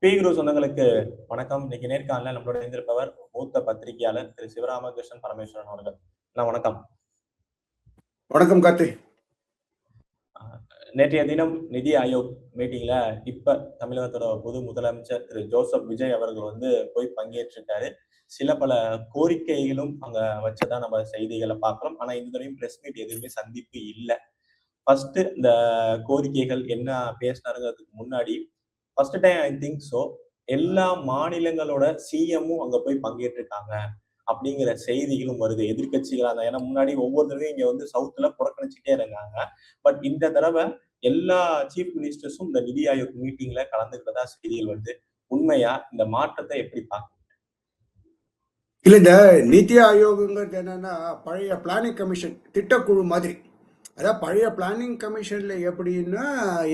குரு சொந்தங்களுக்கு வணக்கம். இன்னைக்கு நேர்காணல நம்மளோட இருந்திருப்பவர் மூத்த பத்திரிகையாளர் திரு சிவராமகிருஷ்ணன் பரமேஸ்வரன் அவர்கள். வணக்கம். வணக்கம் கார்த்தி. நேற்றைய தினம் நிதி ஆயோக் மீட்டிங்ல இப்ப தமிழகத்தோட புது முதலமைச்சர் திரு ஜோசப் விஜய் அவர்கள் போய் பங்கேற்றிருக்காரு. சில பல கோரிக்கைகளும் அங்க வச்சதான் நம்ம செய்திகளை பார்க்கிறோம். ஆனா இந்த தடவையும் பிரஸ் மீட் எதுவுமே சந்திப்பு இல்லை. ஃபர்ஸ்ட் இந்த கோரிக்கைகள் என்ன பேசினாருங்கிறதுக்கு முன்னாடி first time I think so எல்லா மாநிலங்களோட சிஎம்மும் அங்க போய் பங்கேற்றிருக்காங்க அப்படிங்கிற செய்திகளும் வருது. எதிர்கட்சிகளா இருந்தா, ஏன்னா முன்னாடி ஒவ்வொரு தடவையும் இங்க சவுத்துல புறக்கணிச்சுட்டே இருந்தாங்க. பட் இந்த தடவை எல்லா சீஃப் மினிஸ்டர்ஸும் இந்த நிதி ஆயோக் மீட்டிங்ல கலந்துக்கிறதா செய்திகள் வருது. உண்மையா இந்த மாற்றத்தை எப்படி பார்க்க? இல்ல, இந்த நிதி ஆயோக்ங்கிறது என்னன்னா பழைய பிளானிங் கமிஷன் திட்டக்குழு மாதிரி. அதாவது பழைய பிளானிங் கமிஷன்ல எப்படின்னா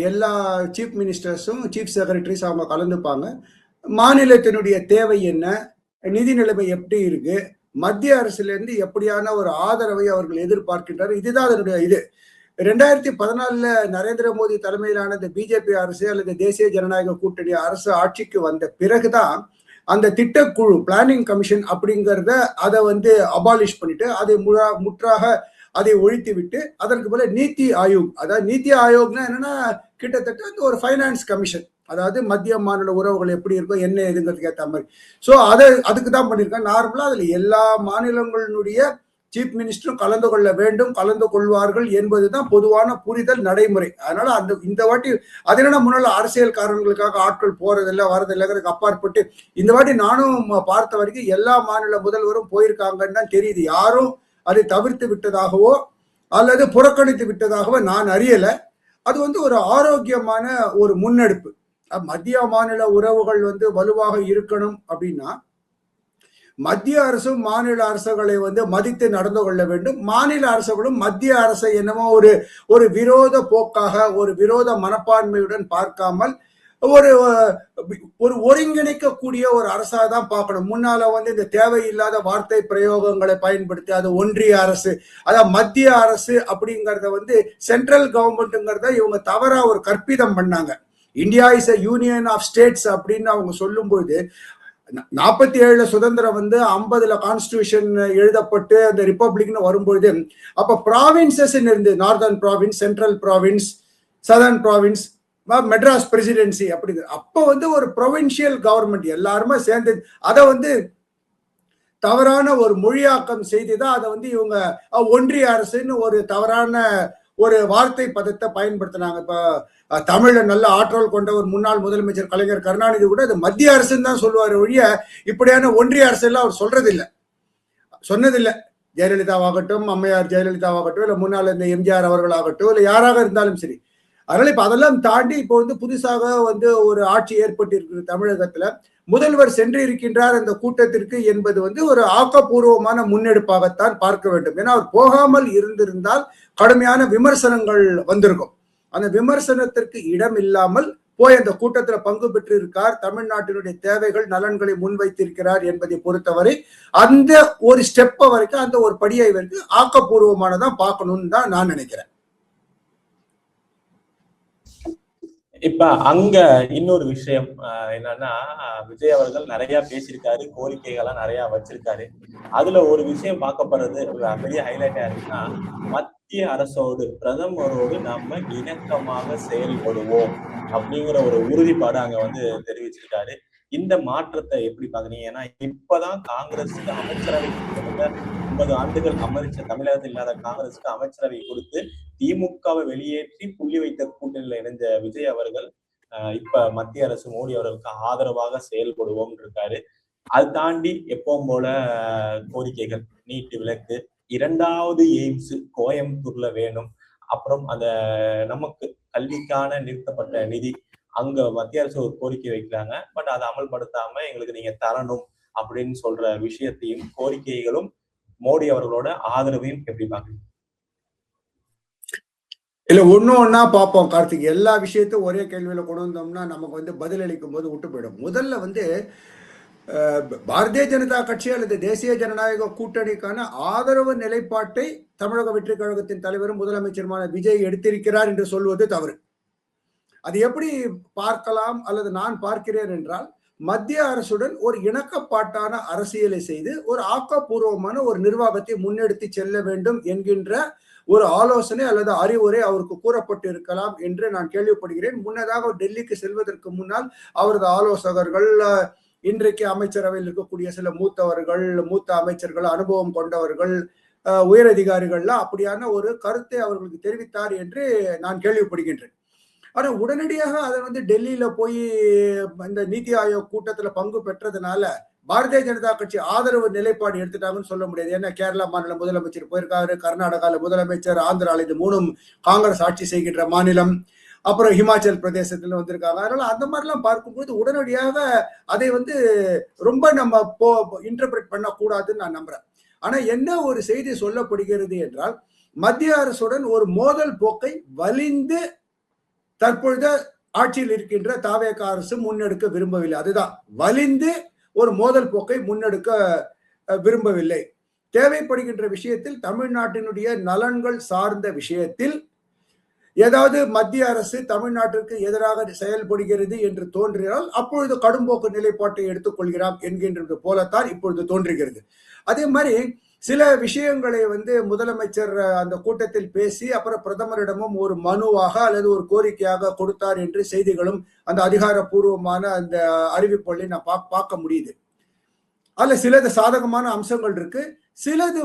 எல்லா சீஃப் மினிஸ்டர்ஸும் சீஃப் செக்ரட்டரிஸ் அவங்க கலந்துப்பாங்க. மாநிலத்தினுடைய தேவை என்ன, நிதி நிலைமை எப்படி இருக்கு, மத்திய அரசுல இருந்து எப்படியான ஒரு ஆதரவை அவர்கள் எதிர்பார்க்கின்றனர், இதுதான் அதனுடைய இது. 2014 நரேந்திர மோடி தலைமையிலான இந்த பிஜேபி அரசு அல்லது தேசிய ஜனநாயக கூட்டணி அரசு ஆட்சிக்கு வந்த பிறகுதான் அந்த திட்டக்குழு பிளானிங் கமிஷன் அப்படிங்கிறத அதை அபாலிஷ் பண்ணிட்டு அதை முற்றாக அதை ஒழித்து விட்டு அதற்கு போல நீத்தி ஆயோக், அதாவது நீத்தி ஆயோக்னா என்னன்னா கிட்டத்தட்ட ஒரு ஃபைனான்ஸ் கமிஷன், அதாவது மத்திய மாநில உறவுகள் எப்படி இருக்கும் என்ன எதுங்கிறதுக்கு ஏற்ற மாதிரி. ஸோ அதுக்கு தான் பண்ணியிருக்காங்க. நார்மலா அதுல எல்லா மாநிலங்களுடைய சீஃப் மினிஸ்டரும் கலந்து கொள்ள வேண்டும், கலந்து கொள்வார்கள் என்பதுதான் பொதுவான புரிதல் நடைமுறை. அதனால இந்த வாட்டி அது என்னன்னா முன்னாள் அரசியல் காரணங்களுக்காக ஆட்கள் போறதில்லை வரதில்லைங்கிறதுக்கு அப்பாற்பட்டு இந்த வாட்டி நானும் பார்த்த வரைக்கும் எல்லா மாநில முதல்வரும் போயிருக்காங்கன்னு தான் தெரியுது. யாரும் அதை தவிர்த்து விட்டதாகவோ அல்லது புறக்கணித்து விட்டதாகவோ நான் அறியல. அது ஒரு ஆரோக்கியமான ஒரு முன்னெடுப்பு. மத்திய மாநில உறவுகள் வலுவாக இருக்கணும் அப்படின்னா மத்திய அரசும் மாநில அரசுகளை மதித்து நடந்து கொள்ள வேண்டும். மாநில அரசுகளும் மத்திய அரசை என்னமோ ஒரு விரோத போக்காக ஒரு விரோத மனப்பான்மையுடன் பார்க்காமல் ஒரு ஒருங்கிணைக்கக்கூடிய ஒரு அரசாக தான் பார்க்கணும். முன்னால இந்த தேவையில்லாத வார்த்தை பிரயோகங்களை பயன்படுத்தி அது ஒன்றிய அரசு, அதாவது மத்திய அரசு அப்படிங்கறத சென்ட்ரல் கவர்மெண்ட்ங்கிறத இவங்க தவறா ஒரு கற்பிதம் பண்ணாங்க. India is a union of states அப்படின்னு அவங்க சொல்லும் பொழுது 47 சுதந்திரம் 50 கான்ஸ்டிடியூஷன் எழுதப்பட்டு அந்த ரிப்பப்ளிக்னு வரும்பொழுது அப்ப ப்ராவின்சஸ் இருந்து northern province, central province, southern province, Madras presidency அப்படி அப்ப ஒரு ப்ரொவின்சியல் கவர்மெண்ட் எல்லாருமே சேர்ந்து அதை தவறான ஒரு மொழியாக்கம் செய்துதான் அதை இவங்க ஒன்றிய அரசுன்னு ஒரு தவறான ஒரு வார்த்தை பதத்தை பயன்படுத்தினாங்க. இப்ப தமிழ்ல நல்ல ஆற்றல் கொண்ட ஒரு முன்னாள் முதலமைச்சர் கலைஞர் கருணாநிதி கூட அது மத்திய அரசுன்னு தான் சொல்லுவாரு ஒழிய இப்படியான ஒன்றிய அரசு எல்லாம் அவர் சொன்னதில்லை. ஜெயலலிதாவாகட்டும், அம்மையார் ஜெயலலிதாவாகட்டும், இல்ல முன்னாள் இந்த எம்ஜிஆர் அவர்களாகட்டும், இல்ல யாராக இருந்தாலும் சரி. அதனால இப்ப அதெல்லாம் தாண்டி இப்போ புதுசாக ஒரு ஆட்சி ஏற்பட்டு இருக்கிற தமிழகத்துல முதல்வர் சென்று இருக்கின்றார் அந்த கூட்டத்திற்கு என்பது ஒரு ஆக்கப்பூர்வமான முன்னெடுப்பாகத்தான் பார்க்க வேண்டும். ஏன்னா அவர் போகாமல் இருந்திருந்தால் கடுமையான விமர்சனங்கள் வந்திருக்கும். அந்த விமர்சனத்திற்கு இடம் இல்லாமல் போய் அந்த கூட்டத்தில் பங்கு பெற்று இருக்கார், தமிழ்நாட்டினுடைய தேவைகள் நலன்களை முன்வைத்திருக்கிறார் என்பதை பொறுத்தவரை அந்த ஒரு ஸ்டெப்பை வரைக்கும் அந்த ஒரு படியை ஆக்கப்பூர்வமானதான் பார்க்கணும்னு தான் நான் நினைக்கிறேன். இப்ப அங்க இன்னொரு விஷயம் என்னன்னா, விஜய் அவர்கள் நிறைய பேசியிருக்காரு, கோரிக்கைகள்லாம் நிறைய வச்சிருக்காரு. அதுல ஒரு விஷயம் பார்க்கப்படுறது பெரிய ஹைலைட்டா இருக்குன்னா, மத்திய அரசோடு பிரதமரோடு நம்ம இணக்கமாக செயல்படுவோம் அப்படிங்கிற ஒரு உறுதிப்பாடு அங்க தெரிவிச்சிருக்காரு. இந்த மாற்றத்தை எப்படி பாக்குறீங்க? ஏன்னா இப்பதான் காங்கிரஸுக்கு அமைச்சரவை 9 ஆண்டுகள் தமிழகத்தில் இல்லாத காங்கிரஸுக்கு அமைச்சரவை கொடுத்து திமுகவை வெளியேற்றி புள்ளி வைத்த கூட்டணியில இணைந்த விஜய் அவர்கள் இப்ப மத்திய அரசு மோடி அவர்களுக்கு ஆதரவாக செயல்படுவோம் இருக்காரு. அது தாண்டி எப்பவும் போல கோரிக்கைகள், நீட்டு விலக்கு, 2வது எய்ம்ஸ் கோயம்புத்தூர்ல வேணும், அப்புறம் அந்த நமக்கு கல்விக்கான நிறுத்தப்பட்ட நிதி அங்க மத்திய அரசு ஒரு கோரிக்கை வைக்கிறாங்க. பட் அதை அமல்படுத்தாம எங்களுக்கு நீங்க தரணும் அப்படின்னு சொல்ற விஷயத்தையும் கோரிக்கைகளும் மோடி அவர்களோட ஆதரவையும் எப்படி பாக்குறீங்க? இல்ல ஒன்னா பார்ப்போம் கார்த்திக். எல்லா விஷயத்தையும் ஒரே கேள்வியில கொண்டு வந்தோம்னா நமக்கு பதிலளிக்கும் போது விட்டு போயிடும். முதல்ல பாரதிய ஜனதா கட்சி அல்லது தேசிய ஜனநாயக கூட்டணிக்கான ஆதரவு நிலைப்பாட்டை தமிழக வெற்றி கழகத்தின் தலைவரும் முதலமைச்சருமான விஜய் எடுத்திருக்கிறார் என்று சொல்வது தவறு. அது எப்படி பார்க்கலாம் அல்லது நான் பார்க்கிறேன் என்றால், மத்திய அரசுடன் ஒரு இணக்கப்பாட்டான அரசியலை செய்து ஒரு ஆக்கப்பூர்வமான ஒரு நிர்வாகத்தை முன்னெடுத்து செல்ல வேண்டும் என்கின்ற ஒரு ஆலோசனை அல்லது அறிவுரை அவருக்கு கூறப்பட்டு இருக்கலாம் என்று நான் கேள்விப்படுகிறேன். முன்னதாக டெல்லிக்கு செல்வதற்கு முன்னால் அவரது ஆலோசகர்கள், இன்றைக்கு அமைச்சரவையில் இருக்கக்கூடிய சில மூத்த அமைச்சர்கள், அனுபவம் கொண்டவர்கள், உயர் அதிகாரிகள்லாம் அப்படியான ஒரு கருத்தை அவர்களுக்கு தெரிவித்தார் என்று நான் கேள்விப்படுகின்றேன். ஆனா உடனடியாக அதை டெல்லியில போய் இந்த நீத்தி ஆயோக் கூட்டத்துல பங்கு பெற்றதுனால பாரதிய ஜனதா கட்சி ஆதரவு நிலைப்பாடு எடுத்துட்டாங்கன்னு சொல்ல முடியாது. ஏன்னா கேரளா மாநில முதலமைச்சர் போயிருக்காரு, கர்நாடகால முதலமைச்சர், ஆந்திரால இது 3 காங்கிரஸ் ஆட்சி செய்கின்ற மாநிலம், அப்புறம் ஹிமாச்சல் பிரதேசத்துல வந்திருக்காங்க. அதனால அந்த மாதிரிலாம் பார்க்கும்போது உடனடியாக அதை ரொம்ப நம்ம இன்டர்பிரட் பண்ணக்கூடாதுன்னு நான் நம்புறேன். ஆனா என்ன ஒரு செய்தி சொல்லப்படுகிறது என்றால், மத்திய அரசுடன் ஒரு மோதல் போக்கை வலிந்து தற்பொழுது ஆட்சியில் இருக்கின்ற தாவேக அரசு முன்னெடுக்க விரும்பவில்லை. அதுதான், வலிந்து ஒரு மோதல் போக்கை முன்னெடுக்க விரும்பவில்லை. தேவைப்படுகின்ற விஷயத்தில், தமிழ்நாட்டினுடைய நலன்கள் சார்ந்த விஷயத்தில் ஏதாவது மத்திய அரசு தமிழ்நாட்டிற்கு எதிராக செயல்படுகிறது என்று தோன்றினால் அப்பொழுது கடும்போக்கு நிலைப்பாட்டை எடுத்துக்கொள்கிறார் என்கின்றது போலத்தான் இப்பொழுது தோன்றுகிறது. அதே மாதிரி சில விஷயங்களை முதலமைச்சர் அந்த கூட்டத்தில் பேசி அப்புறம் பிரதமரிடமும் ஒரு மனுவாக அல்லது ஒரு கோரிக்கையாக கொடுத்தார் என்று செய்திகளும் அந்த அதிகாரப்பூர்வமான அந்த அறிவிப்புகளை நான் பார்க்க முடியுது. அதுல சிலது சாதகமான அம்சங்கள் இருக்கு, சிலது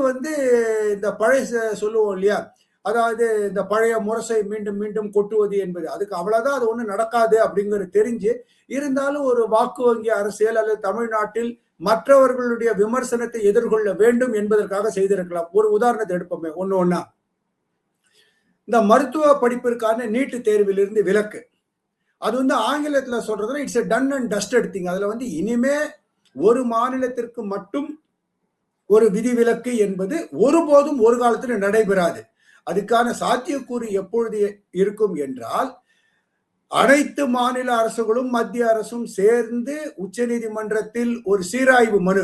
இந்த பழைய சொல்லுவோம் இல்லையா, அதாவது இந்த பழைய முரசை மீண்டும் மீண்டும் கொட்டுவது என்பது, அதுக்கு அவ்வளவுதான், அது ஒண்ணு நடக்காது அப்படிங்கிறது தெரிஞ்சு இருந்தாலும் ஒரு வாக்கு வங்கி அரசியல் அல்லது தமிழ்நாட்டில் மற்றவர்களுடைய விமர்சனத்தை எதிர்கொள்ள வேண்டும் என்பதற்காக செய்திருக்கலாம். ஒரு உதாரணத்தை எடுப்போமே, ஒன்னா இந்த மருத்துவ படிப்பிற்கான நீட்டு தேர்விலிருந்து விலக்கு, அது ஆங்கிலத்துல சொல்றதுன்னா it's done and dusted thing. அதுல இனிமே ஒரு மாநிலத்திற்கு மட்டும் ஒரு விதிவிலக்கு என்பது ஒருபோதும் ஒரு காலத்தில் நடைபெறாது. அதுக்கான சாத்தியக்கூறு எப்பொழுது இருக்கும் என்றால், அனைத்து மாநில அரசுகளும் மத்திய அரசும் சேர்ந்து உச்ச நீதிமன்றத்தில் ஒரு சீராய்வு மனு,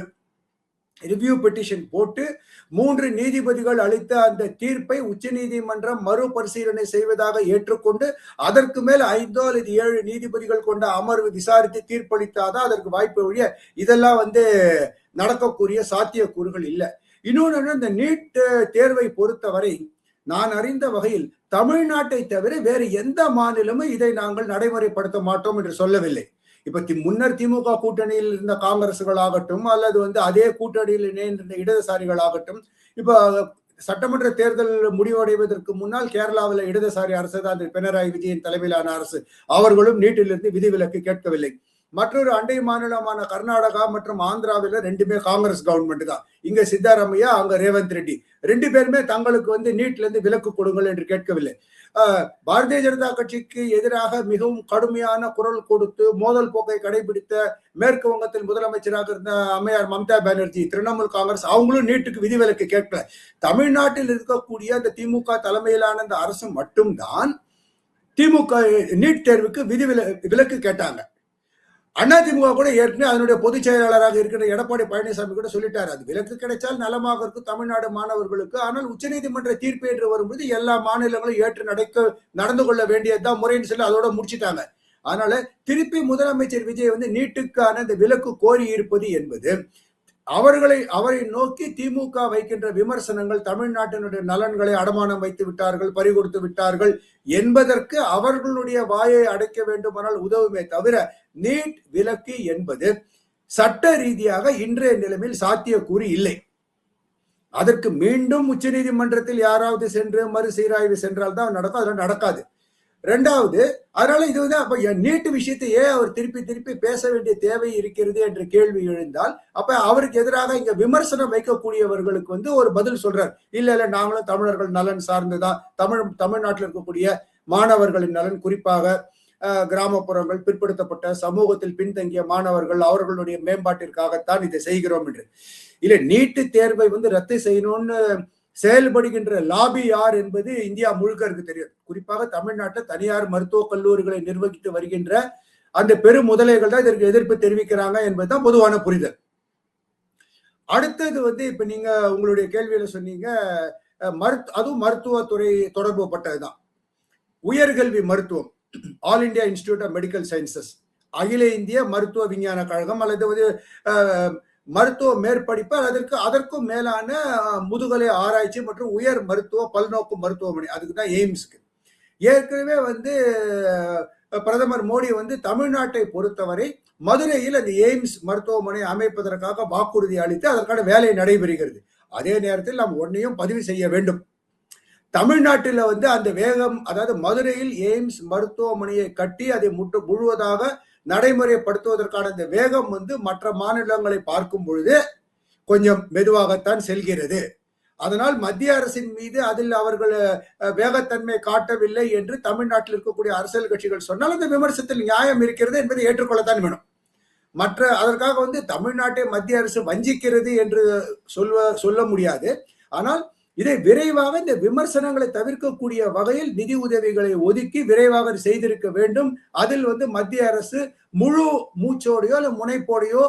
ரிவ்யூ பெட்டிஷன் போட்டு 3 நீதிபதிகள் அளித்த அந்த தீர்ப்பை உச்ச நீதிமன்றம் மறுபரிசீலனை செய்வதாக ஏற்றுக்கொண்டு அதற்கு மேல் 5 அல்லது 7 நீதிபதிகள் கொண்ட அமர்வு விசாரித்து தீர்ப்பளித்தாதான் அதற்கு வாய்ப்பு வழிய இதெல்லாம் நடக்கக்கூடிய சாத்தியக்கூறுகள் இல்லை. இன்னொன்று, இந்த நீட் தேர்வை பொறுத்தவரை நான் அறிந்த வகையில் தமிழ்நாட்டை தவிர வேறு எந்த மாநிலமும் இதை நாங்கள் நடைமுறைப்படுத்த மாட்டோம் என்று சொல்லவில்லை. இப்ப முன்னர் திமுக கூட்டணியில் இருந்த காங்கிரசுகள் ஆகட்டும் அல்லது அதே கூட்டணியில் இணைந்த இடதுசாரிகள் ஆகட்டும், இப்ப சட்டமன்ற தேர்தல் முடிவடைவதற்கு முன்னால் கேரளாவில் இடதுசாரி அரசு தான் பினராயி விஜயன் தலைமையிலான அரசு, அவர்களும் நீட்டிலிருந்து விதிவிலக்கு கேட்கவில்லை. மற்றொரு அண்டை மாநிலமான கர்நாடகா மற்றும் ஆந்திராவில் 2மே காங்கிரஸ் கவர்மெண்ட் தான். இங்க சித்தாராமையா, அங்க ரேவந்த் ரெட்டி, 2 பேருமே தங்களுக்கு நீட்ல இருந்து விலக்கு கொடுங்கள் என்று கேட்கவில்லை. பாரதிய ஜனதா கட்சிக்கு எதிராக மிகவும் கடுமையான குரல் கொடுத்து மோதல் போக்கை கடைபிடித்த மேற்கு வங்கத்தில் முதலமைச்சராக இருந்த அம்மையார் மம்தா பானர்ஜி, திரிணாமுல் காங்கிரஸ், அவங்களும் நீட்டுக்கு விதிவிலக்கு கேட்கல. தமிழ்நாட்டில் இருக்கக்கூடிய அந்த திமுக தலைமையிலான அந்த அரசு மட்டும்தான் திமுக நீட் தேர்வுக்கு விலக்கு கேட்டாங்க. அதிமுக கூட ஏற்கனவே அதனுடைய பொதுச் செயலாளராக இருக்கிற எடப்பாடி பழனிசாமி கூட சொல்லிட்டாரு, அது விலக்கு கிடைச்சால் நலமாக இருக்கும் தமிழ்நாடு மாணவர்களுக்கு. ஆனால் உச்சநீதிமன்ற தீர்ப்பு என்று வரும்போது எல்லா மாநிலங்களும் ஏற்று நடந்து கொள்ள வேண்டியதுதான் முறைன்னு சொல்லி அதோட முடிச்சிட்டாங்க. அதனால திருப்பி முதலமைச்சர் விஜய் நீட்டுக்கான இந்த விலக்கு கோரி இருப்பது என்பது அவரை நோக்கி திமுக வைக்கின்ற விமர்சனங்கள், தமிழ்நாட்டினுடைய நலன்களை அடமானம் வைத்து விட்டார்கள், பறிகொடுத்து விட்டார்கள் என்பதற்கு அவர்களுடைய வாயை அடைக்க வேண்டுமானால் உதவுமே தவிர நீட் விலக்கு என்பது சட்ட ரீதியாக இன்றைய நிலைமையில் சாத்தியக்கூறு இல்லை. அதற்கு மீண்டும் உச்ச நீதிமன்றத்தில் யாராவது சென்று மறுசீராய்வு சென்றால் தான் நடக்கும், அதெல்லாம் நடக்காது. 2வது, அதனால இது அப்ப நீட்டு விஷயத்தை ஏன் அவர் திருப்பி பேச வேண்டிய தேவை இருக்கிறது என்ற கேள்வி எழுந்தால், அப்ப அவருக்கு எதிராக இங்க விமர்சனம் வைக்கக்கூடியவர்களுக்கு ஒரு பதில் சொல்றார். இல்ல நாங்களும் தமிழர்கள் நலன் சார்ந்துதான், தமிழ்நாட்டில் இருக்கக்கூடிய மாணவர்களின் நலன், குறிப்பாக கிராமப்புறங்கள், பிற்படுத்தப்பட்ட சமூகத்தில் பின்தங்கிய மாணவர்கள், அவர்களுடைய மேம்பாட்டிற்காகத்தான் இதை செய்கிறோம் என்று. இல்ல, நீட்டு தேர்வை ரத்து செய்யணும்னு செயல்படுகின்ற லாபி யார் என்பது இந்தியா முழுக்க இருக்கு தெரியும். குறிப்பாக தமிழ்நாட்டில் தனியார் மருத்துவக் கல்லூரிகளை நிர்வகித்து வருகின்ற அந்த பெரும் முதலைகள் தான் இதற்கு எதிர்ப்பு தெரிவிக்கிறாங்க என்பதுதான் பொதுவான புரிதல். அடுத்தது இப்ப நீங்க உங்களுடைய கேள்வியில சொன்னீங்க, அதுவும் மருத்துவத்துறை தொடர்பு பட்டதுதான், உயர்கல்வி மருத்துவம். All India Institute of Medical Sciences, அகில இந்திய மருத்துவ விஞ்ஞான கழகம், அல்லது வந்து மருத்துவ மேற்படிப்பு, அதற்கும் மேலான முதுகலை ஆராய்ச்சி மற்றும் உயர் மருத்துவ பல்நோக்கு மருத்துவமனை, அதுக்கு தான் எய்ம்ஸ்க்கு. ஏற்கனவே வந்து பிரதமர் மோடி வந்து தமிழ்நாட்டை பொறுத்தவரை மதுரையில் அந்த எய்ம்ஸ் மருத்துவமனை அமைப்பதற்காக வாக்குறுதி அளித்து அதற்கான வேலை நடைபெறுகிறது. அதே நேரத்தில் நாம் ஒன்றையும் பதிவு செய்ய வேண்டும். தமிழ்நாட்டில் வந்து அந்த வேகம், அதாவது மதுரையில் எய்ம்ஸ் மருத்துவமனையை கட்டி அதை முழுவதாக நடைமுறைப்படுத்துவதற்கான இந்த வேகம் வந்து மற்ற மாநிலங்களை பார்க்கும் பொழுது கொஞ்சம் மெதுவாகத்தான் செல்கிறது. அதனால் மத்திய அரசின் மீது அதில் அவர்கள் வேகத்தன்மை காட்டவில்லை என்று தமிழ்நாட்டில் இருக்கக்கூடிய அரசியல் கட்சிகள் சொன்னால் அந்த விமர்சனத்தில் நியாயம் இருக்கிறது என்பதை ஏற்றுக்கொள்ளத்தான் வேணும். அதற்காக வந்து தமிழ்நாட்டை மத்திய அரசு வஞ்சிக்கிறது என்று சொல்ல முடியாது. ஆனால் இதை விரைவாக இந்த விமர்சனங்களை தவிர்க்கக்கூடிய வகையில் நிதி உதவிகளை ஒதுக்கி விரைவாக செய்திருக்க வேண்டும். அதில் வந்து மத்திய அரசு முழு மூச்சோடையோ அல்ல முனைப்போடையோ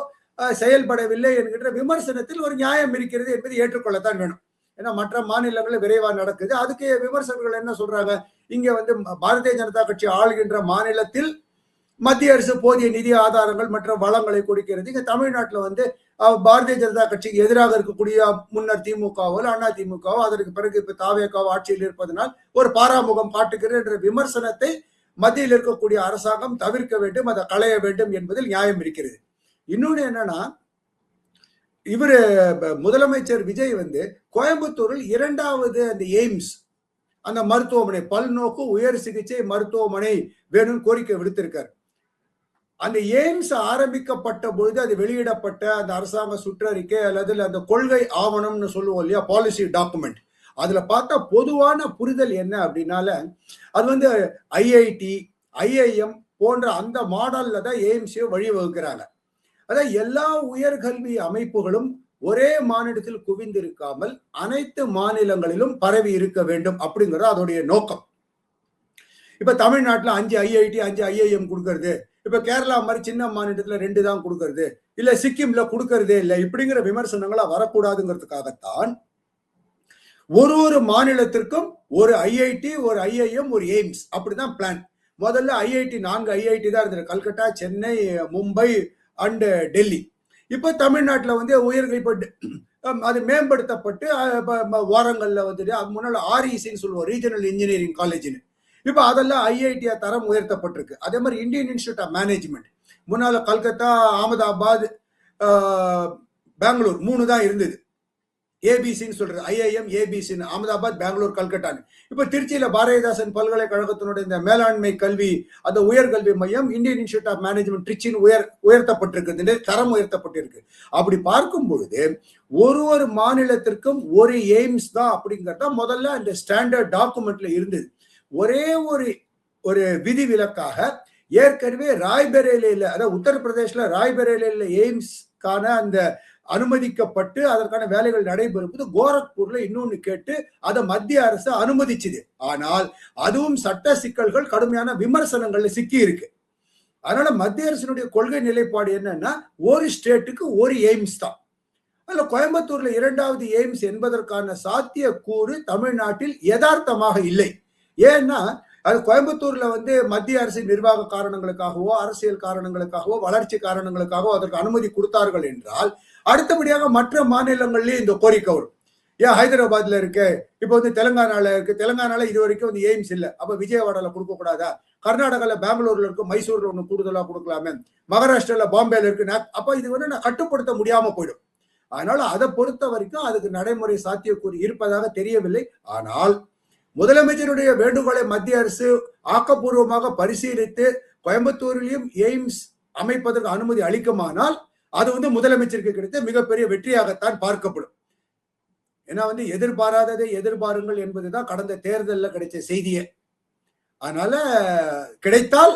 செயல்படவில்லை என்கின்ற விமர்சனத்தில் ஒரு நியாயம் இருக்கிறது என்பதை ஏற்றுக்கொள்ளத்தான் வேணும். ஏன்னா மற்ற மாநிலங்களில் விரைவாக நடக்குது. அதுக்கு விமர்சகர்கள் என்ன சொல்றாங்க, இங்க வந்து பாரதிய ஜனதா கட்சி ஆளுகின்ற மாநிலத்தில் மத்திய அரசு போதிய நிதி ஆதாரங்கள் மற்ற வளங்களை கொடுக்கிறது. இங்க தமிழ்நாட்டில் வந்து பாரதிய ஜனதா கட்சிக்கு எதிராக இருக்கக்கூடிய முன்னர் திமுகவோ அண்ணா திமுகவோ அதற்கு பிறகு இப்ப தாவேகாவோ ஆட்சியில் இருப்பதனால் ஒரு பாராமுகம் காட்டுகிறது என்ற விமர்சனத்தை மத்தியில் இருக்கக்கூடிய அரசாங்கம் தவிர்க்க வேண்டும், அதை களைய வேண்டும் என்பதில் நியாயம் இருக்கிறது. இன்னொன்னு என்னன்னா, இவரு முதலமைச்சர் விஜய் வந்து கோயம்புத்தூரில் 2வது அந்த எய்ம்ஸ் அந்த மருத்துவமனை, பல்நோக்கு உயர் சிகிச்சை மருத்துவமனை வேணும்னு கோரிக்கை விடுத்திருக்காரு. அந்த எய்ம்ஸ் ஆரம்பிக்கப்பட்ட பொழுது அது வெளியிடப்பட்ட அந்த அரசாங்க சுற்றறிக்கை அல்லது அந்த கொள்கை ஆவணம்னு சொல்லுவோம் இல்லையா, பாலிசி டாக்குமெண்ட், அதுல பார்த்தா பொதுவான புரிதல் என்ன அப்படின்னால அது வந்து ஐஐடி ஐஐஎம் போன்ற அந்த மாடல்ல தான் எய்ம்ஸே வழிவகுக்கிறாங்க. அதாவது எல்லா உயர்கல்வி அமைப்புகளும் ஒரே மாநிலத்தில் குவிந்திருக்காமல் அனைத்து மாநிலங்களிலும் பரவி இருக்க வேண்டும் அப்படிங்கிறது அதோடைய நோக்கம். இப்ப தமிழ்நாட்டுல 5 ஐஐடி 5 ஐஐஎம் கொடுக்கறது, இப்ப கேரளா மாதிரி சின்ன மாநிலத்துல 2 தான் கொடுக்கறது, இல்ல சிக்கிம்ல கொடுக்கறதே இல்லை, இப்படிங்கிற விமர்சனங்களா வரக்கூடாதுங்கிறதுக்காகத்தான் ஒரு மாநிலத்திற்கும் ஒரு ஐஐடி, ஒரு ஐஐஎம், ஒரு எய்ம்ஸ், அப்படிதான் பிளான். முதல்ல ஐஐடி 4 ஐஐடி தான் இருந்தது, கல்கட்டா, சென்னை, மும்பை அண்ட் டெல்லி. இப்ப தமிழ்நாட்டுல வந்து அது மேம்படுத்தப்பட்டு வாரங்கள்ல வந்துட்டு அது முன்னால ஆர்இசின்னு சொல்லுவோம், ரீஜனல் இன்ஜினியரிங் காலேஜ்னு. இப்ப அதெல்லாம் ஐஐடியா தரம் உயர்த்தப்பட்டிருக்கு. அதே மாதிரி இந்தியன் இன்ஸ்டிடியூட் ஆஃப் மேனேஜ்மெண்ட் முன்னால கல்கத்தா, அகமதாபாத், பெங்களூர் 3 தான் இருந்தது. ஏபிசின்னு சொல்றது ஐஐஎம், ஏபிசின்னு அகமதாபாத், பெங்களூர், கல்கட்டான்னு. இப்ப திருச்சியில பாரதிதாசன் பல்கலைக்கழகத்தினுடைய இந்த மேலாண்மை கல்வி அந்த உயர்கல்வி மையம் இந்தியன் இன்ஸ்டிடியூட் ஆஃப் மேனேஜ்மெண்ட் திருச்சின்னு உயர்த்தப்பட்டிருக்கு, தரம் உயர்த்தப்பட்டிருக்கு. அப்படி பார்க்கும் பொழுது ஒரு மாநிலத்திற்கும் ஒரு எய்ம்ஸ் தான் அப்படிங்கிறத முதல்ல அந்த ஸ்டாண்டர்ட் டாக்குமெண்ட்ல இருந்தது. ஒரே ஒரு விதிவிலக்காக ஏற்கனவே ராய்பரேலியில, அதாவது உத்தரப்பிரதேஷ்ல ராய்பரேலியில எய்ம்ஸ்க்கான அந்த அனுமதிக்கப்பட்டு அதற்கான வேலைகள் நடைபெறும்போது கோரக்பூர்ல இன்னொன்னு கேட்டு அதை மத்திய அரசு அனுமதிச்சுது. ஆனால் அதுவும் சட்ட சிக்கல்கள், கடுமையான விமர்சனங்கள்ல சிக்கி இருக்கு. அதனால மத்திய அரசினுடைய கொள்கை நிலைப்பாடு என்னன்னா, ஒரு ஸ்டேட்டுக்கு ஒரு எய்ம்ஸ் தான். அதுல கோயம்புத்தூர்ல 2வது எய்ம்ஸ் என்பதற்கான சாத்திய கூறு தமிழ்நாட்டில் யதார்த்தமாக இல்லை. ஏன்னா அது கோயம்புத்தூர்ல வந்து மத்திய அரசின் நிர்வாக காரணங்களுக்காகவோ அரசியல் காரணங்களுக்காகவோ வளர்ச்சி காரணங்களுக்காகவோ அதற்கு அனுமதி கொடுத்தார்கள் என்றால் அடுத்தபடியாக மற்ற மாநிலங்கள்லயும் இந்த கோரிக்கை வரும். ஏன் ஹைதராபாத்ல இருக்கு, இப்ப வந்து தெலுங்கானால இருக்கு, தெலுங்கானால இது வரைக்கும் வந்து எய்ம்ஸ் இல்லை, அப்ப விஜயவாடால கொடுக்க கூடாதா? கர்நாடகால பெங்களூர்ல இருக்கு, மைசூர்ல ஒண்ணு கூடுதலா கொடுக்கலாமே, மகாராஷ்டிரால பாம்பேல இருக்கு, அப்ப இது வந்து நான் கட்டுப்படுத்த முடியாம போயிடும். அதனால அதை பொறுத்த வரைக்கும் அதுக்கு நடைமுறை சாத்தியக்கூறு இருப்பதாக தெரியவில்லை. ஆனால் முதலமைச்சருடைய வேண்டுகோளை மத்திய அரசு ஆக்கப்பூர்வமாக பரிசீலித்து கோயம்புத்தூரிலும் எய்ம்ஸ் அமைப்பதற்கு அனுமதி அளிக்குமானால் அது வந்து முதலமைச்சருக்கு கிடைத்த மிகப்பெரிய வெற்றியாகத்தான் பார்க்கப்படும். ஏன்னா வந்து எதிர்பாராததை எதிர்பாருங்கள் என்பதுதான் கடந்த தேர்தலில் கிடைச்ச செய்தியே. அதனால கிடைத்தால்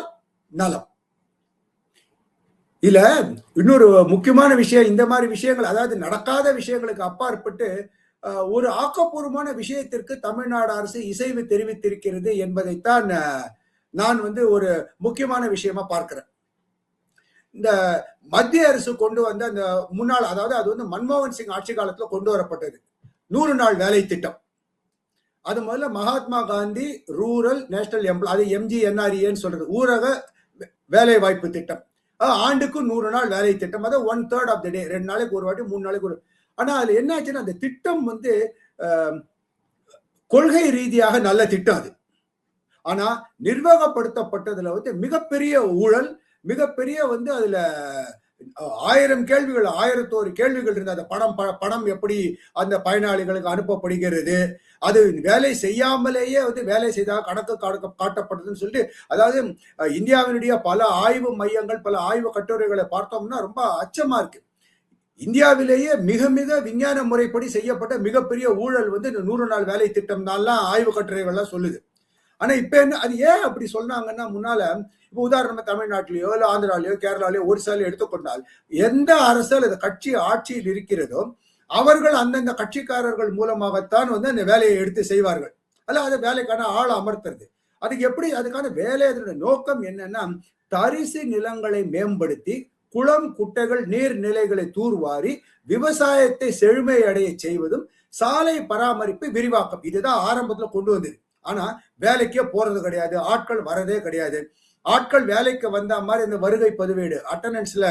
நலம். இல்ல இன்னொரு முக்கியமான விஷயம், இந்த மாதிரி விஷயங்கள், அதாவது நடக்காத விஷயங்களுக்கு அப்பாற்பட்டு ஒரு ஆக்கப்பூர்வமான விஷயத்திற்கு தமிழ்நாடு அரசு இசைவு தெரிவித்திருக்கிறது என்பதைத்தான் நான் வந்து ஒரு முக்கியமான விஷயமா பார்க்கிறேன். இந்த மத்திய அரசு கொண்டு வந்த அந்த முன்னாள், அதாவது அது வந்து மன்மோகன் சிங் ஆட்சி காலத்துல கொண்டு வரப்பட்டது 100 நாள் வேலை திட்டம். அது முதல்ல Mahatma Gandhi rural national employ, அது MGNREன்னு சொல்றது, ஊரக வேலை வாய்ப்பு திட்டம். ஆண்டுக்கு 100 நாள் வேலை திட்டம். அதாவது 1/3 ஆஃப் த டே, 2 நாளைக்கு ஒரு வாட்டி, 3 நாளைக்கு ஒரு. ஆனா அதுல என்ன ஆச்சுன்னா, அந்த திட்டம் வந்து கொள்கை ரீதியாக நல்ல திட்டம் அது. ஆனா நிர்வாகப்படுத்தப்பட்டதுல வந்து மிகப்பெரிய ஊழல், மிகப்பெரிய வந்து அதுல 1000 கேள்விகள், 1001 கேள்விகள் இருந்தது. அந்த பணம் எப்படி அந்த பயனாளிகளுக்கு அனுப்பப்படுகிறது, அது வேலை செய்யாமலேயே வந்து வேலை செய்தாக கணக்கு காட்டப்படுதுன்னு சொல்லிட்டு, அதாவது இந்தியாவினுடைய பல ஆய்வு மையங்கள், பல ஆய்வு கட்டுரைகளை பார்த்தோம்னா ரொம்ப அச்சமா இருக்கு. இந்தியாவிலேயே மிக மிக விஞ்ஞான முறைப்படி செய்யப்பட்ட மிகப்பெரிய ஊழல் வந்து இந்த 100 நாள் வேலை திட்டம் தான் ஆய்வு கட்டுரைகள்லாம் சொல்லுது. ஆனா இப்ப என்ன, அது ஏன் அப்படி சொன்னாங்கன்னா, முன்னால இப்ப உதாரணமா தமிழ்நாட்டிலேயோ இல்ல ஆந்திராலேயோ கேரளாலேயோ ஒரிசாலையோ எடுத்துக்கொண்டால், எந்த அரசு அல்லது கட்சி ஆட்சியில் இருக்கிறதோ அவர்கள் அந்தந்த கட்சிக்காரர்கள் மூலமாகத்தான் வந்து அந்த வேலையை எடுத்து செய்வார்கள். அல்ல அந்த வேலைக்கான ஆள் அமர்த்துறது. அதுக்கு எப்படி, அதுக்கான வேலை, அதனுடைய நோக்கம் என்னன்னா, தரிசு நிலங்களை மேம்படுத்தி குளம் குட்டைகள் நீர்நிலைகளை தூர்வாரி விவசாயத்தை செழுமை அடைய செய்வதும் சாலை பராமரிப்பு விரிவாக்கம், இதுதான் ஆரம்பத்துல கொண்டு வந்தது. ஆனா வேலைக்கே போறது கிடையாது, ஆட்கள் வரதே கிடையாது. ஆட்கள் வேலைக்கு வந்த மாதிரி இந்த வருகை பதிவேடு அட்டண்டன்ஸ்ல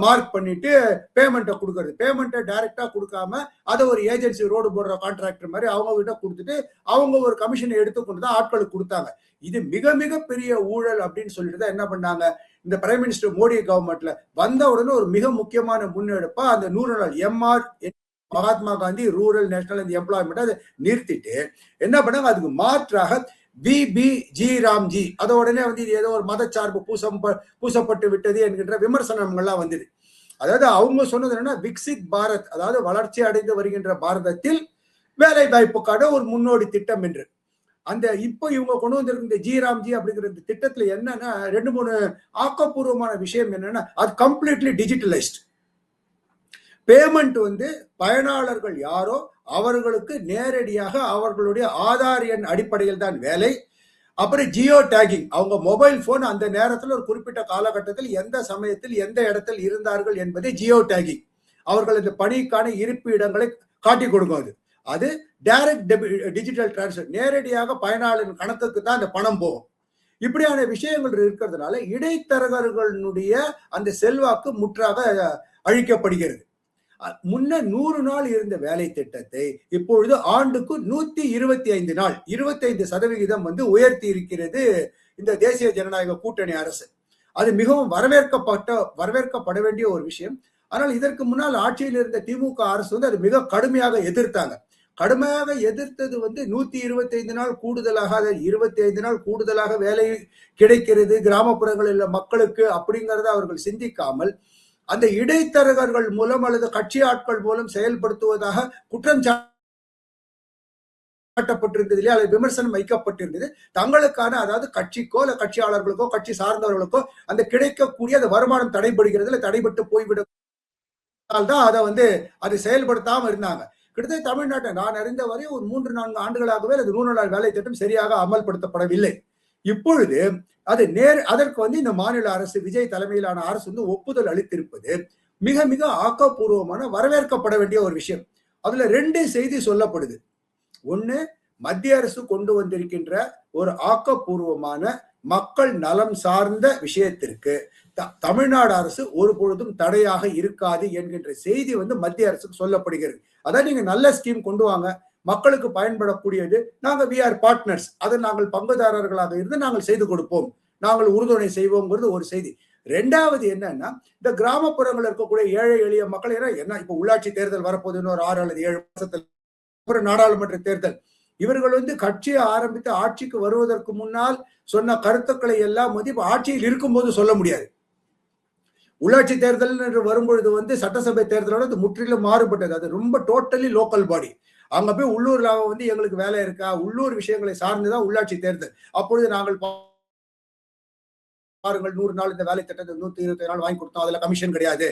மார்க் பண்ணிட்டு பேமெண்ட்டை கொடுக்கறது, பேமெண்ட்டை டைரக்டா கொடுக்காம அதை ஒரு ஏஜென்சி, ரோடு போடுற கான்ட்ராக்டர் மாதிரி அவங்க கிட்ட கொடுத்துட்டு அவங்க ஒரு கமிஷனை எடுத்துக்கொண்டு தான் ஆட்களுக்கு கொடுத்தாங்க. இது மிக மிக பெரிய ஊழல் அப்படின்னு சொல்லிட்டு தான் என்ன பண்ணாங்க, இந்த பிரைம் மினிஸ்டர் மோடி கவர்மெண்ட்ல வந்த உடனே ஒரு மிக முக்கியமான முன்னெடுப்பா அந்த 100 நாள் Mahatma Gandhi rural national employment அதை நிறுத்திட்டு என்ன பண்ணாங்க, அதுக்கு மாற்றாக VBG ராம்ஜி, அத உடனே வந்து இது ஏதோ ஒரு மதச்சார்பு பூசப்பட்டு விட்டது என்கின்ற விமர்சனங்கள்லாம் வந்தது. அதாவது அவங்க சொன்னது என்னன்னா, விக்சித் பாரத், அதாவது வளர்ச்சி அடைந்து வருகின்ற பாரதத்தில் வேலை வாய்ப்புக்கான ஒரு முன்னோடி திட்டம் என்று. அந்த இப்போ இவங்க கொண்டு வந்திருக்க இந்த ஜி அப்படிங்கிற இந்த திட்டத்துல என்னன்னா 2-3 ஆக்கப்பூர்வமான விஷயம் என்னன்னா, அது கம்ப்ளீட்லி டிஜிட்டலைஸ்ட். பேமெண்ட் வந்து பயனாளர்கள் யாரோ அவர்களுக்கு நேரடியாக அவர்களுடைய ஆதார் எண் அடிப்படையில் தான் வேலை. அப்புறம் ஜியோ டேகிங், அவங்க மொபைல் போன் அந்த நேரத்தில் ஒரு குறிப்பிட்ட காலகட்டத்தில் எந்த சமயத்தில் எந்த இடத்தில் இருந்தார்கள் என்பதை ஜியோ டேகிங், அவர்கள் இந்த பணிக்கான இருப்பு இடங்களை காட்டி கொடுக்கும். அது டைரக்ட் டிஜிட்டல் டிரான்ஸ்ஃபர், நேரடியாக பயனாளரின் கணக்குக்கு தான் அந்த பணம் போகும். இப்படியான விஷயங்கள் இருக்கிறதுனால இடைத்தரகர்களுடைய அந்த செல்வாக்கு முற்றாக அழிக்கப்படுகிறது. முன்ன 100 நாள் இருந்த வேலை திட்டத்தை இப்பொழுது ஆண்டுக்கு 125 நாள், 25% வந்து உயர்த்தி இருக்கிறது இந்த தேசிய ஜனநாயக கூட்டணி அரசு. அது மிகவும் வரவேற்கப்பட வேண்டிய ஒரு விஷயம். ஆனால் இதற்கு முன்னால் ஆட்சியில் இருந்த திமுக அரசு வந்து அது மிக கடுமையாக எதிர்த்தாங்க. கடுமையாக எதிர்த்தது வந்து 125 நாள் கூடுதலாக, 25 நாள் கூடுதலாக வேலை கிடைக்கிறது கிராமப்புறங்களில் உள்ள மக்களுக்கு அப்படிங்கறத அவர்கள் சிந்திக்காமல் அந்த இடைத்தரகர்கள் மூலம் அல்லது கட்சி ஆட்கள் மூலம் செயல்படுத்துவதாக குற்றம் சாட்டப்பட்டிருந்தது இல்லையா, அல்லது விமர்சனம் வைக்கப்பட்டிருந்தது. தங்களுக்கான, அதாவது கட்சிக்கோ இல்ல கட்சியாளர்களுக்கோ கட்சி சார்ந்தவர்களுக்கோ அந்த கிடைக்கக்கூடிய அந்த வருமானம் தடைபடுகிறது, இல்லை தடைபட்டு போய்விடும் தான் அதை வந்து அதை செயல்படுத்தாம இருந்தாங்க. கிட்டத்தட்ட தமிழ்நாட்டை நான் அறிந்த வரை ஒரு 3-4 ஆண்டுகளாகவே அது 100 நாள் வேலை திட்டம் சரியாக அமல்படுத்தப்படவில்லை. இப்பொழுது அது அதற்கு வந்து இந்த மாநில அரசு, விஜய் தலைமையிலான அரசு வந்து ஒப்புதல் அளித்திருப்பது மிக மிக ஆக்கப்பூர்வமான வரவேற்கப்பட வேண்டிய ஒரு விஷயம். அதுல 2 செய்தி சொல்லப்படுது. ஒண்ணு, மத்திய அரசு கொண்டு வந்திருக்கின்ற ஒரு ஆக்கப்பூர்வமான மக்கள் நலம் சார்ந்த விஷயத்திற்கு தமிழ்நாடு அரசு ஒரு பொழுதும் தடையாக இருக்காது என்கின்ற செய்தி வந்து மத்திய அரசுக்கு சொல்லப்படுகிறது. அதான் நீங்க நல்ல ஸ்கீம் கொண்டு வாங்க, மக்களுக்கு பயன்படக்கூடியது, நாங்க வி ஆர் பார்ட்னர்ஸ், அதை நாங்கள் பங்குதாரர்களாக இருந்து நாங்கள் செய்து கொடுப்போம், நாங்கள் உறுதுணை செய்வோம்ங்கிறது ஒரு செய்தி. 2வது என்னன்னா, இந்த கிராமப்புறங்கள் இருக்கக்கூடிய ஏழை எளிய மக்கள், என்ன இப்ப உள்ளாட்சி தேர்தல் வரப்போகுது இன்னொரு 6 அல்லது 7 மாசத்துல, அப்புறம் நாடாளுமன்ற தேர்தல், இவர்கள் வந்து கட்சியை ஆரம்பித்து ஆட்சிக்கு வருவதற்கு முன்னால் சொன்ன கருத்துக்களை எல்லாம் வந்து இப்ப ஆட்சியில் இருக்கும்போது சொல்ல முடியாது. உள்ளாட்சி தேர்தல் என்று வரும்பொழுது வந்து சட்டசபை தேர்தலோட முற்றிலும் மாறுபட்டது. அது ரொம்ப டோட்டலி லோக்கல் பாடி. அங்க போய் உள்ளூர்ல வந்து எங்களுக்கு வேலை இருக்கா, உள்ளூர் விஷயங்களை சார்ந்துதான் உள்ளாட்சி தேர்தல். அப்பொழுது நாங்கள் பாருங்கள் 100 நாள் இந்த வேலை திட்டத்தை 125 நாள் வாங்கி கொடுத்தோம், அதுல கமிஷன் கிடையாது,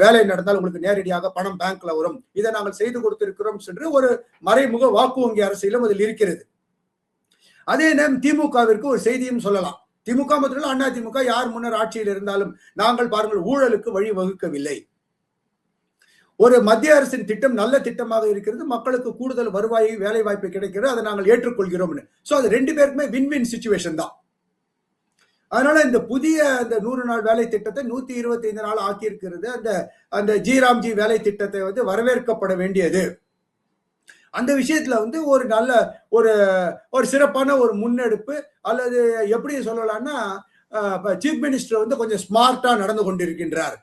வேலை நடந்தால் உங்களுக்கு நேரடியாக பணம் பேங்க்ல வரும், இதை நாங்கள் செய்து கொடுத்திருக்கிறோம் என்று ஒரு மறைமுக வாக்கு வங்கி அரசியலும் அதில் இருக்கிறது. அதே நேரம் திமுகவிற்கு ஒரு செய்தியும் சொல்லலாம். திமுக மற்றும் அண்ணா திமுக யார் முன்னர் ஆட்சியில் இருந்தாலும் நாங்கள் பாருங்கள் ஊழலுக்கு வழி வகுக்கவில்லை. ஒரு மத்திய அரசின் திட்டம் நல்ல திட்டமாக இருக்கிறது, மக்களுக்கு கூடுதல் வருவாய் வேலை வாய்ப்பு கிடைக்கிறது, அதை நாங்கள் ஏற்றுக்கொள்கிறோம். சோ அது ரெண்டு பேருக்குமே வின் வின் சிச்சுவேஷன் தான். அதனால இந்த புதிய அந்த 100 நாள் வேலை திட்டத்தை 125 நாள் ஆக்கி இருக்கிறது. அந்த ஜி வேலை திட்டத்தை வந்து வரவேற்கப்பட வேண்டியது. அந்த விஷயத்துல வந்து ஒரு நல்ல ஒரு சிறப்பான ஒரு முன்னெடுப்பு, அல்லது எப்படி சொல்லலாம்னா சீஃப் மினிஸ்டர் வந்து கொஞ்சம் ஸ்மார்ட்டா நடந்து கொண்டிருக்கின்றார்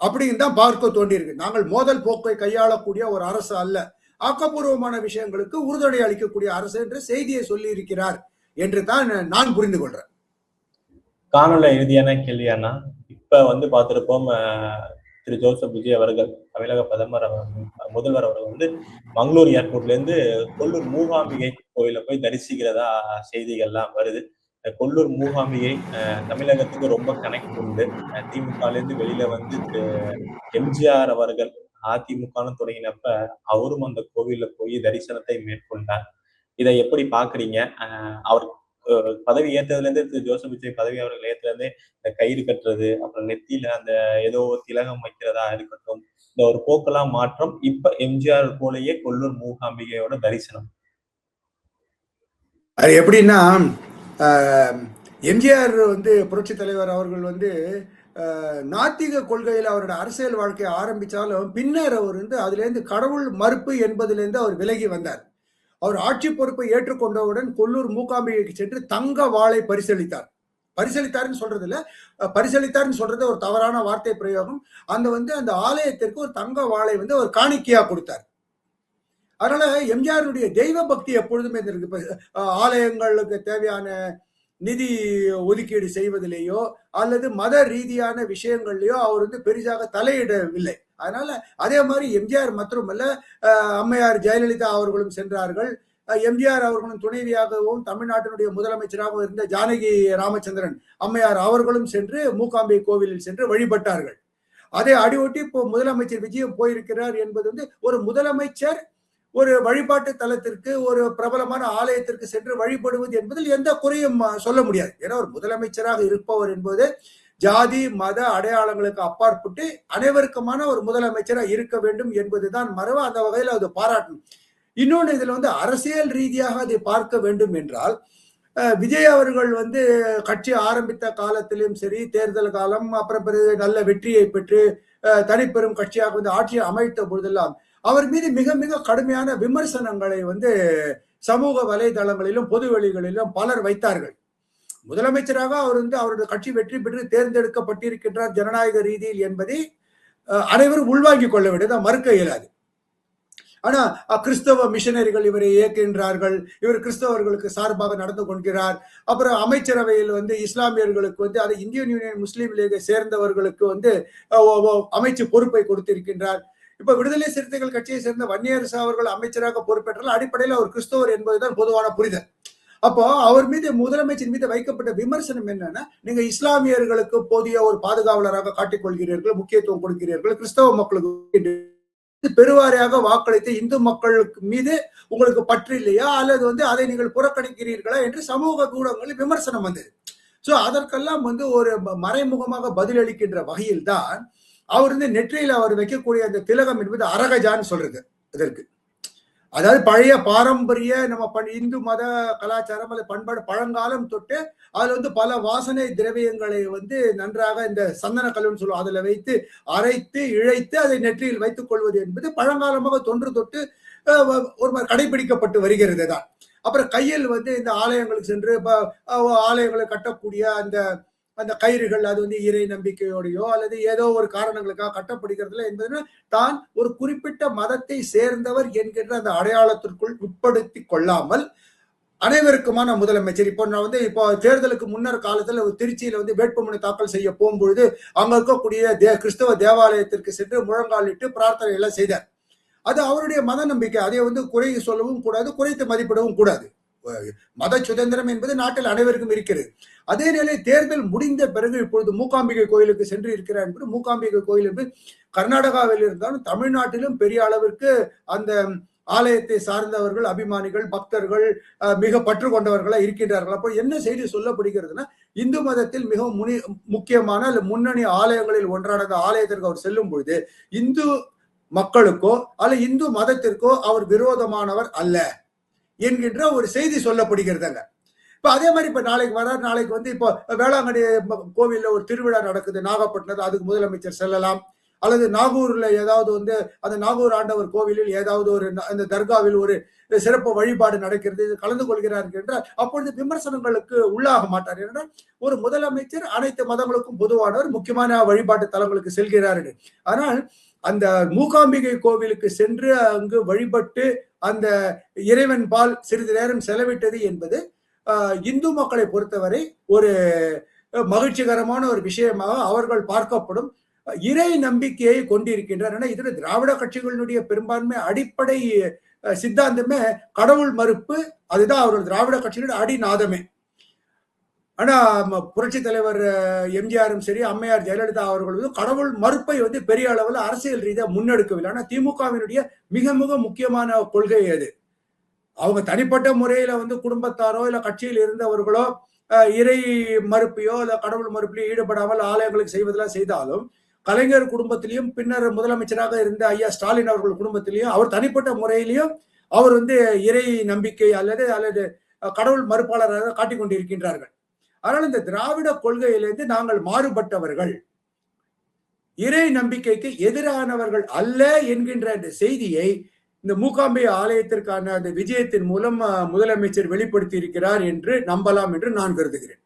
அப்படின்னு தான் பார்க்க தோன்றியிருக்கு. நாங்கள் மோதல் போக்கை கையாளக்கூடிய ஒரு அரசு அல்ல, ஆக்கப்பூர்வமான விஷயங்களுக்கு உறுதுணை அளிக்கக்கூடிய அரசு என்ற செய்தியை சொல்லி இருக்கிறார் என்று தான் நான் புரிந்து கொள்றேன். காணொலி இறுதியான கேள்வியானா, இப்ப வந்து பார்த்திருப்போம், திரு ஜோசப் விஜய் அவர்கள், தமிழக முதல்வர் அவர்கள் வந்து மங்களூர் ஏர்போர்ட்ல இருந்து கொல்லூர் மூகாம்பிகை கோயில போய் தரிசிக்கிறதா செய்திகள்லாம் வருது. கொல்லூர் மூகாம்பிகை தமிழகத்துக்கு ரொம்ப கனெக்ட் உண்டு. திமுக இருந்து வெளியில வந்து எம்ஜிஆர் அவர்கள் அதிமுகன்னு தொடங்கினப்ப அவரும் அந்த கோவில்ல போய் தரிசனத்தை மேற்கொண்டார். இதை எப்படி பாக்குறீங்க? அவர் பதவி ஏற்றதுல இருந்து திரு ஜோசப் விஜய் பதவி அவர்கள் ஏற்றதுல இருந்தே இந்த கயிறு கட்டுறது, அப்புறம் நெத்தியில அந்த ஏதோ திலகம் வைக்கிறதா இருக்கட்டும், இந்த ஒரு போக்கெல்லாம் மாற்றம். இப்ப எம்ஜிஆர் போலயே கொல்லூர் மூகாம்பிகையோட தரிசனம். அது எப்படின்னா, எம்ஜிஆர் வந்து புரட்சி தலைவர் அவர்கள் வந்து நாத்திக கொள்கையில் அவரோட அரசியல் வாழ்க்கையை ஆரம்பிச்சாலும் பின்னர் அவர் வந்து அதுல இருந்து கடவுள் மறுப்பு என்பதிலிருந்து அவர் விலகி வந்தார். அவர் ஆட்சி பொறுப்பை ஏற்றுக்கொண்டவுடன் கொல்லூர் மூகாம்பிகைக்கு சென்று தங்க வாளை பரிசளித்தார். பரிசளித்தார்னு சொல்றது இல்ல, பரிசளித்தார்னு சொல்றது ஒரு தவறான வார்த்தை பிரயோகம். அந்த ஆலயத்திற்கு ஒரு தங்க வாளை வந்து அவர் காணிக்கையா கொடுத்தார். அதனால எம்ஜிஆருடைய தெய்வ பக்தி எப்பொழுதுமே இருக்கு. இப்ப ஆலயங்களுக்கு தேவையான நிதி ஒதுக்கீடு செய்வதிலேயோ அல்லது மத ரீதியான விஷயங்கள்லயோ அவர் வந்து பெரிதாக தலையிடவில்லை. அதனால அதே மாதிரி எம்ஜிஆர் மட்டுமல்ல, அம்மையார் ஜெயலலிதா அவர்களும் சென்றார்கள். எம்ஜிஆர் அவர்களும் துணைவியாகவும் தமிழ்நாட்டினுடைய முதலமைச்சராகவும் இருந்த ஜானகி ராமச்சந்திரன் அம்மையார் அவர்களும் சென்று மூகாம்பிகை கோவிலில் சென்று வழிபட்டார்கள். அதை அடியொட்டி இப்போ முதலமைச்சர் விஜயம் போயிருக்கிறார் என்பது வந்து ஒரு முதலமைச்சர் ஒரு வழிபாட்டு தலத்திற்கு, ஒரு பிரபலமான ஆலயத்திற்கு சென்று வழிபடுவது என்பதில் எந்த குறையும் சொல்ல முடியாது. ஏன்னா ஒரு முதலமைச்சராக இருப்பவர் என்பது ஜாதி மத அடையாளங்களுக்கு அப்பாற்பட்டு அனைவருக்குமான ஒரு முதலமைச்சராக இருக்க வேண்டும் என்பதுதான் மரபு. அந்த வகையில் அது பாராட்டணும். இன்னொன்று, இதுல வந்து அரசியல் ரீதியாக அதை பார்க்க வேண்டும் என்றால், விஜய் அவர்கள் வந்து கட்சி ஆரம்பித்த காலத்திலும் சரி, தேர்தல் காலம், அப்புறம் பிறகு நல்ல வெற்றியை பெற்று தனிப்பெரும் கட்சியாக வந்து ஆட்சியை அமைத்த பொழுதெல்லாம் அவர் மீது மிக மிக கடுமையான விமர்சனங்களை வந்து சமூக வலைதளங்களிலும் பொது வெளிகளிலும் பலர் வைத்தார்கள். முதலமைச்சராக அவர் வந்து அவருடைய கட்சி வெற்றி பெற்று தேர்ந்தெடுக்கப்பட்டிருக்கின்றார் ஜனநாயக ரீதியில் என்பதை அனைவரும் உள்வாங்கிக் கொள்ள வேண்டியது, மறுக்க இயலாது. ஆனா கிறிஸ்தவ மிஷனரிகள் இவரை இயக்குகின்றார்கள், இவர் கிறிஸ்தவர்களுக்கு சார்பாக நடந்து கொள்கிறார். அப்புறம் அமைச்சரவையில் வந்து இஸ்லாமியர்களுக்கு வந்து அது இந்தியன் யூனியன் முஸ்லீம் லீகை சேர்ந்தவர்களுக்கு வந்து அமைச்சு பொறுப்பை கொடுத்திருக்கின்றார். இப்ப விடுதலை சிறுத்தைகள் கட்சியை சேர்ந்த வன்னியரசு அவர்கள் அமைச்சராக பொறுப்பேற்றால் அடிப்படையில் அவர் கிறிஸ்தவர் என்பதுதான் பொதுவான புரிதல். அப்போ அவர் மீது, முதலமைச்சர் மீது வைக்கப்பட்ட விமர்சனம் என்னன்னா, நீங்க இஸ்லாமியர்களுக்கு போதிய ஒரு பாதுகாவலராக காட்டிக்கொள்கிறீர்கள், முக்கியத்துவம் கொடுக்கிறீர்கள், கிறிஸ்தவ மக்களுக்கு பெருவாரியாக வாக்களித்த இந்து மக்களுக்கு மீது உங்களுக்கு பற்று இல்லையா, அல்லது வந்து அதை நீங்கள் புறக்கணிக்கிறீர்களா என்று சமூக ஊடகங்களில் விமர்சனம் வந்தது. சோ அதற்கெல்லாம் வந்து ஒரு மறைமுகமாக பதிலளிக்கின்ற வகையில் தான் அவர் வந்து நெற்றியில் அவர் வைக்கக்கூடிய அந்த திலகம் என்பது அரகஜான்னு சொல்றது. இதற்கு அதாவது பழைய பாரம்பரிய நம்ம இந்து மத கலாச்சாரம் அல்லது பண்பாடு பழங்காலம் தொட்டு அதுல வந்து பல வாசனை திரவியங்களை வந்து நன்றாக இந்த சந்தன கல்லுன்னு சொல்லுவோம், அதுல வைத்து அரைத்து இழைத்து அதை நெற்றியில் வைத்துக் கொள்வது என்பது பழங்காலமாக தொன்று தொட்டு ஒரு கடைபிடிக்கப்பட்டு வருகிறது தான். அப்புறம் கையில் வந்து இந்த ஆலயங்களுக்கு சென்று ஆலயங்களை கட்டக்கூடிய அந்த கயிறுகள் அது வந்து இறை நம்பிக்கையோடையோ அல்லது ஏதோ ஒரு காரணங்களுக்காக கட்டப்படுகிறதுல என்பது தான் ஒரு குறிப்பிட்ட மதத்தை சேர்ந்தவர் என்கின்ற அந்த அடையாளத்திற்குள் உட்படுத்தி கொள்ளாமல் அனைவருக்குமான முதலமைச்சர். இப்போ தேர்தலுக்கு முன்னர் காலத்துல திருச்சியில வந்து வேட்புமனு தாக்கல் செய்ய போகும்பொழுது அங்க இருக்கக்கூடிய கிறிஸ்தவ தேவாலயத்திற்கு சென்று முழங்காலிட்டு பிரார்த்தனை எல்லாம் செய்தார். அது அவருடைய மத நம்பிக்கை, அதை வந்து குறை சொல்லவும் கூடாது, குறைத்து மதிப்பிடவும் கூடாது. மத சுதந்திரம் என்பது நாட்டில் அனைவருக்கும் இருக்கிறது. அதே நிலை தேர்தல் முடிந்த பிறகு இப்பொழுது மூகாம்பிகை கோயிலுக்கு சென்று இருக்கிறார் என்பது, மூகாம்பிகை கோயில் என்பது கர்நாடகாவில் இருந்தாலும் தமிழ்நாட்டிலும் பெரிய அளவிற்கு அந்த ஆலயத்தை சார்ந்தவர்கள், அபிமானிகள், பக்தர்கள் மிக பற்று கொண்டவர்களா இருக்கின்றார்கள். அப்போ என்ன செய்தி சொல்லப்படுகிறதுனா, இந்து மதத்தில் மிகவும் முக்கியமான முன்னணி ஆலயங்களில் ஒன்றான ஆலயத்திற்கு அவர் செல்லும் பொழுது இந்து மக்களுக்கோ அல்ல இந்து மதத்திற்கோ அவர் விரோதமானவர் அல்ல என்கின்ற ஒரு செய்தி சொல்லப்படுகிறதுங்க. இப்ப அதே மாதிரி இப்ப நாளைக்கு வந்து இப்போ வேளாங்கண்ணி கோவில்ல ஒரு திருவிழா நடக்குது நாகப்பட்டினத்தில், அதுக்கு முதலமைச்சர் செல்லலாம். அல்லது நாகூர்ல ஏதாவது வந்து அந்த நாகூர் ஆண்டவர் கோவிலில் ஏதாவது ஒரு அந்த தர்காவில் ஒரு சிறப்பு வழிபாடு நடக்கிறது, கலந்து கொள்கிறார் என்றால் அப்பொழுது விமர்சனங்களுக்கு உள்ளாக மாட்டார். என்றால் ஒரு முதலமைச்சர் அனைத்து மதங்களுக்கும் பொதுவானவர், முக்கியமான வழிபாட்டு தலங்களுக்கு செல்கிறார். ஆனால் அந்த மூகாம்பிகை கோவிலுக்கு சென்று அங்கு வழிபட்டு அந்த இறைவன் பால் சிறிது நேரம் செலவிட்டது என்பது இந்து மக்களை பொறுத்தவரை ஒரு மகிழ்ச்சிகரமான ஒரு விஷயமாக அவர்கள் பார்க்கப்படும். இறை நம்பிக்கையை கொண்டிருக்கின்றனர். இதுல திராவிட கட்சிகளுடைய பெரும்பான்மை அடிப்படை சித்தாந்தமே கடவுள் மறுப்பு. அதுதான் அவர்கள் திராவிட கட்சியினுடைய அடிநாதமே. ஆனா புரட்சி தலைவர் எம்ஜிஆரும் சரி, அம்மையார் ஜெயலலிதா அவர்கள் வந்து கடவுள் மறுப்பை வந்து பெரிய அளவில் அரசியல் ரீதியாக முன்னெடுக்கவில்லை. ஆனா திமுகவினுடைய மிக மிக முக்கியமான கொள்கை அது. அவங்க தனிப்பட்ட முறையில வந்து குடும்பத்தாரோ இல்ல கட்சியில் இருந்தவர்களோ இறை மறுப்பையோ இல்ல கடவுள் மறுப்பிலையோ ஈடுபடாமல் ஆலயங்களுக்கு செய்வதெல்லாம் செய்தாலும், கலைஞர் குடும்பத்திலையும் பின்னர் முதலமைச்சராக இருந்த ஐயா ஸ்டாலின் அவர்கள் குடும்பத்திலையும் அவர் தனிப்பட்ட முறையிலையும் அவர் வந்து இறை நம்பிக்கை அல்லது கடவுள் மறுப்பாளராக காட்டிக் கொண்டிருக்கின்றார்கள். ஆனால் இந்த திராவிட கொள்கையிலிருந்து நாங்கள் மாறுபட்டவர்கள், இறை நம்பிக்கைக்கு எதிரானவர்கள் அல்ல என்கின்ற இந்த செய்தியை இந்த மூகாம்பை ஆலயத்திற்கான அந்த விஜயத்தின் மூலம் முதலமைச்சர் வெளிப்படுத்தி இருக்கிறார் என்று நம்பலாம் என்று நான் கருதுகிறேன்.